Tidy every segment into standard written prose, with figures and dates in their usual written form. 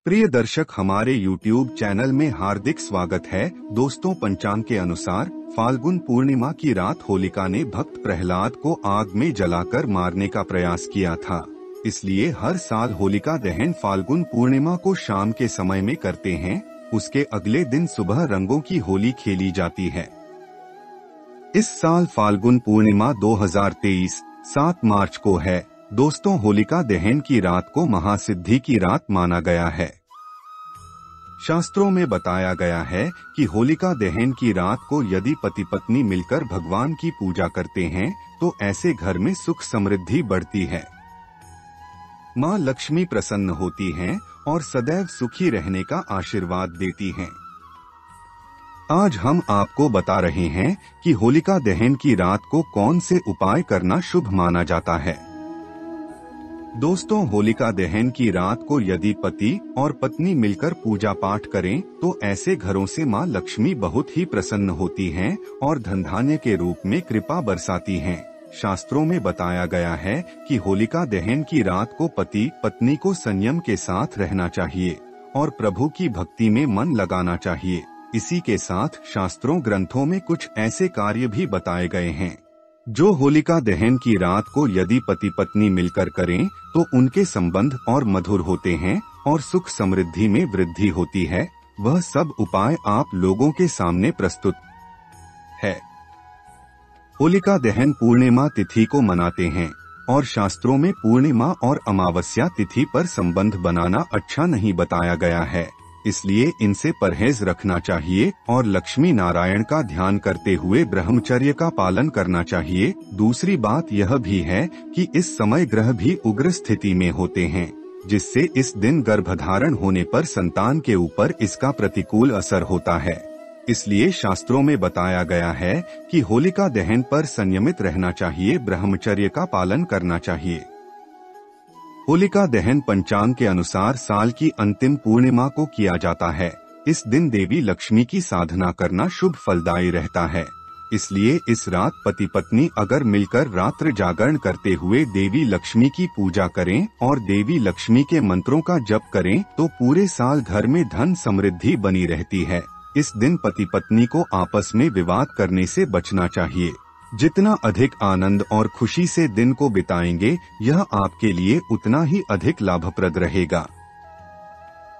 प्रिय दर्शक, हमारे YouTube चैनल में हार्दिक स्वागत है। दोस्तों, पंचांग के अनुसार फाल्गुन पूर्णिमा की रात होलिका ने भक्त प्रहलाद को आग में जलाकर मारने का प्रयास किया था। इसलिए हर साल होलिका दहन फाल्गुन पूर्णिमा को शाम के समय में करते हैं। उसके अगले दिन सुबह रंगों की होली खेली जाती है। इस साल फाल्गुन पूर्णिमा 2023 7 मार्च को है। दोस्तों, होलिका दहन की रात को महासिद्धि की रात माना गया है। शास्त्रों में बताया गया है कि होलिका दहन की रात को यदि पति पत्नी मिलकर भगवान की पूजा करते हैं तो ऐसे घर में सुख समृद्धि बढ़ती है, माँ लक्ष्मी प्रसन्न होती हैं और सदैव सुखी रहने का आशीर्वाद देती हैं। आज हम आपको बता रहे हैं कि होलिका दहन की रात को कौन से उपाय करना शुभ माना जाता है। दोस्तों, होलिका दहन की रात को यदि पति और पत्नी मिलकर पूजा पाठ करें तो ऐसे घरों से माँ लक्ष्मी बहुत ही प्रसन्न होती हैं और धन धान्य के रूप में कृपा बरसाती हैं। शास्त्रों में बताया गया है कि होलिका दहन की रात को पति पत्नी को संयम के साथ रहना चाहिए और प्रभु की भक्ति में मन लगाना चाहिए। इसी के साथ शास्त्रों ग्रंथों में कुछ ऐसे कार्य भी बताए गए हैं जो होलिका दहन की रात को यदि पति पत्नी मिलकर करें तो उनके संबंध और मधुर होते हैं और सुख समृद्धि में वृद्धि होती है। वह सब उपाय आप लोगों के सामने प्रस्तुत है। होलिका दहन पूर्णिमा तिथि को मनाते हैं और शास्त्रों में पूर्णिमा और अमावस्या तिथि पर संबंध बनाना अच्छा नहीं बताया गया है, इसलिए इनसे परहेज रखना चाहिए और लक्ष्मी नारायण का ध्यान करते हुए ब्रह्मचर्य का पालन करना चाहिए। दूसरी बात यह भी है कि इस समय ग्रह भी उग्र स्थिति में होते हैं, जिससे इस दिन गर्भधारण होने पर संतान के ऊपर इसका प्रतिकूल असर होता है। इसलिए शास्त्रों में बताया गया है कि होलिका दहन पर संयमित रहना चाहिए, ब्रह्मचर्य का पालन करना चाहिए। होलिका दहन पंचांग के अनुसार साल की अंतिम पूर्णिमा को किया जाता है। इस दिन देवी लक्ष्मी की साधना करना शुभ फलदायी रहता है। इसलिए इस रात पति पत्नी अगर मिलकर रात्र जागरण करते हुए देवी लक्ष्मी की पूजा करें और देवी लक्ष्मी के मंत्रों का जप करें तो पूरे साल घर में धन समृद्धि बनी रहती है। इस दिन पति पत्नी को आपस में विवाद करने से बचना चाहिए। जितना अधिक आनंद और खुशी से दिन को बिताएंगे, यह आपके लिए उतना ही अधिक लाभप्रद रहेगा।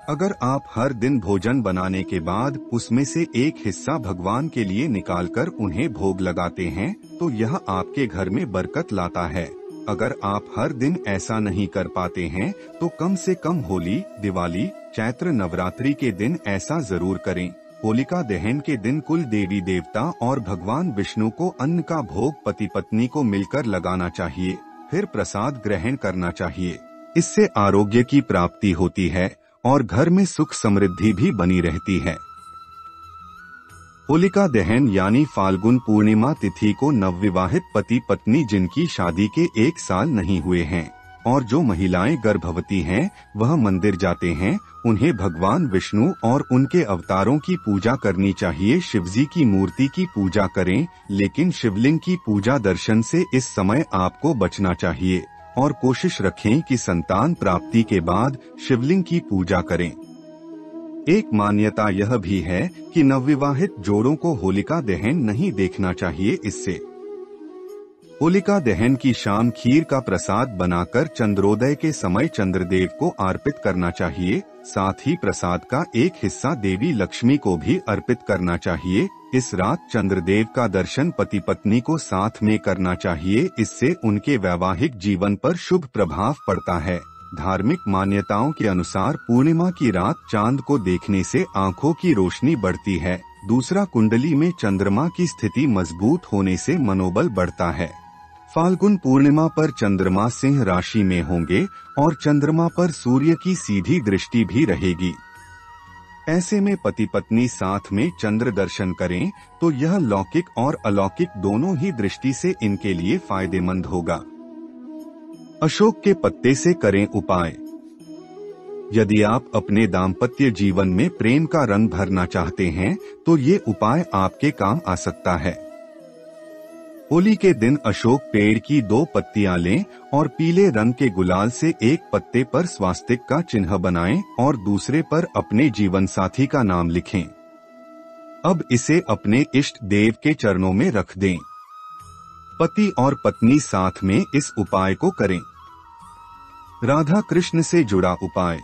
अगर आप हर दिन भोजन बनाने के बाद उसमें से एक हिस्सा भगवान के लिए निकालकर उन्हें भोग लगाते हैं तो यह आपके घर में बरकत लाता है। अगर आप हर दिन ऐसा नहीं कर पाते हैं तो कम से कम होली, दिवाली, चैत्र नवरात्रि के दिन ऐसा जरूर करें। होलिका दहन के दिन कुल देवी देवता और भगवान विष्णु को अन्न का भोग पति पत्नी को मिलकर लगाना चाहिए, फिर प्रसाद ग्रहण करना चाहिए। इससे आरोग्य की प्राप्ति होती है और घर में सुख समृद्धि भी बनी रहती है। होलिका दहन यानी फाल्गुन पूर्णिमा तिथि को नवविवाहित पति पत्नी जिनकी शादी के 1 साल नहीं हुए हैं और जो महिलाएं गर्भवती हैं वह मंदिर जाते हैं, उन्हें भगवान विष्णु और उनके अवतारों की पूजा करनी चाहिए। शिवजी की मूर्ति की पूजा करें, लेकिन शिवलिंग की पूजा दर्शन से इस समय आपको बचना चाहिए और कोशिश रखें कि संतान प्राप्ति के बाद शिवलिंग की पूजा करें। एक मान्यता यह भी है कि नवविवाहित जोड़ों को होलिका दहन नहीं देखना चाहिए। इससे होलिका दहन की शाम खीर का प्रसाद बनाकर चंद्रोदय के समय चंद्रदेव को अर्पित करना चाहिए। साथ ही प्रसाद का एक हिस्सा देवी लक्ष्मी को भी अर्पित करना चाहिए। इस रात चंद्रदेव का दर्शन पति पत्नी को साथ में करना चाहिए, इससे उनके वैवाहिक जीवन पर शुभ प्रभाव पड़ता है। धार्मिक मान्यताओं के अनुसार पूर्णिमा की रात चांद को देखने से आंखों की रोशनी बढ़ती है। दूसरा, कुंडली में चंद्रमा की स्थिति मजबूत होने से मनोबल बढ़ता है। फाल्गुन पूर्णिमा पर चंद्रमा सिंह राशि में होंगे और चंद्रमा पर सूर्य की सीधी दृष्टि भी रहेगी। ऐसे में पति पत्नी साथ में चंद्र दर्शन करें तो यह लौकिक और अलौकिक दोनों ही दृष्टि से इनके लिए फायदेमंद होगा। अशोक के पत्ते से करें उपाय। यदि आप अपने दाम्पत्य जीवन में प्रेम का रंग भरना चाहते हैं तो ये उपाय आपके काम आ सकता है। होली के दिन अशोक पेड़ की 2 पत्तियां लें और पीले रंग के गुलाल से एक पत्ते पर स्वास्तिक का चिन्ह बनाएं और दूसरे पर अपने जीवन साथी का नाम लिखें। अब इसे अपने इष्ट देव के चरणों में रख दें। पति और पत्नी साथ में इस उपाय को करें। राधा कृष्ण से जुड़ा उपाय।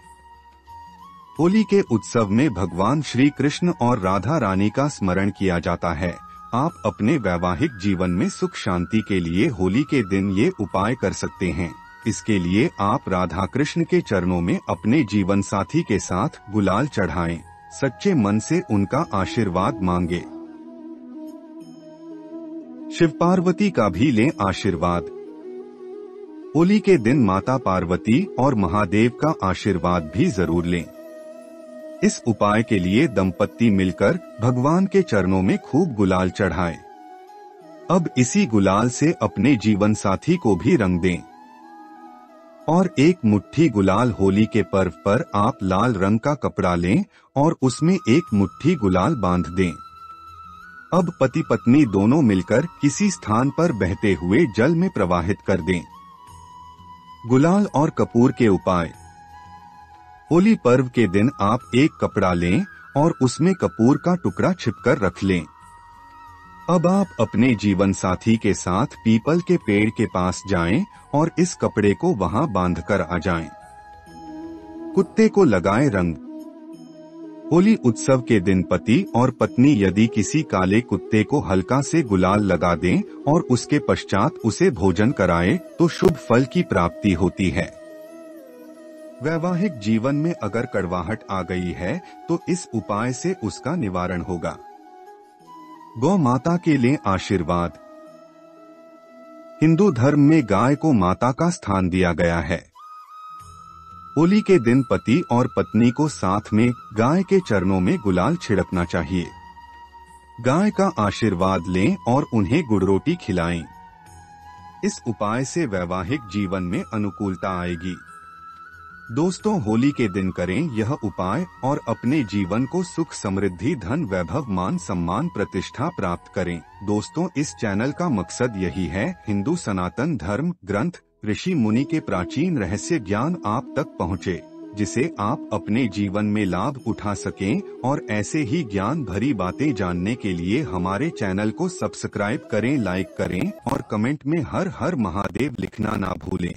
होली के उत्सव में भगवान श्री कृष्ण और राधा रानी का स्मरण किया जाता है। आप अपने वैवाहिक जीवन में सुख शांति के लिए होली के दिन ये उपाय कर सकते हैं। इसके लिए आप राधा कृष्ण के चरणों में अपने जीवन साथी के साथ गुलाल चढ़ाएं, सच्चे मन से उनका आशीर्वाद मांगे। शिव पार्वती का भी लें आशीर्वाद। होली के दिन माता पार्वती और महादेव का आशीर्वाद भी जरूर लें। इस उपाय के लिए दंपत्ति मिलकर भगवान के चरणों में खूब गुलाल चढ़ाएं। अब इसी गुलाल से अपने जीवन साथी को भी रंग दें और एक मुट्ठी गुलाल होली के पर्व पर आप लाल रंग का कपड़ा लें और उसमें एक मुट्ठी गुलाल बांध दें। अब पति पत्नी दोनों मिलकर किसी स्थान पर बहते हुए जल में प्रवाहित कर दें। गुलाल और कपूर के उपाय। होली पर्व के दिन आप एक कपड़ा लें और उसमें कपूर का टुकड़ा छिपकर रख लें। अब आप अपने जीवन साथी के साथ पीपल के पेड़ के पास जाएं और इस कपड़े को वहां बांधकर आ जाएं। कुत्ते को लगाएं रंग। होली उत्सव के दिन पति और पत्नी यदि किसी काले कुत्ते को हल्का से गुलाल लगा दें और उसके पश्चात उसे भोजन कराएं तो शुभ फल की प्राप्ति होती है। वैवाहिक जीवन में अगर कड़वाहट आ गई है तो इस उपाय से उसका निवारण होगा। गौ माता के लिए आशीर्वाद। हिंदू धर्म में गाय को माता का स्थान दिया गया है। होली के दिन पति और पत्नी को साथ में गाय के चरणों में गुलाल छिड़कना चाहिए। गाय का आशीर्वाद लें और उन्हें गुड़ रोटी खिलाएं। इस उपाय से वैवाहिक जीवन में अनुकूलता आएगी। दोस्तों, होली के दिन करें यह उपाय और अपने जीवन को सुख समृद्धि धन वैभव मान सम्मान प्रतिष्ठा प्राप्त करें। दोस्तों, इस चैनल का मकसद यही है हिंदू सनातन धर्म ग्रंथ ऋषि मुनि के प्राचीन रहस्य ज्ञान आप तक पहुँचे, जिसे आप अपने जीवन में लाभ उठा सकें। और ऐसे ही ज्ञान भरी बातें जानने के लिए हमारे चैनल को सब्सक्राइब करें, लाइक करें और कमेंट में हर हर महादेव लिखना ना भूलें।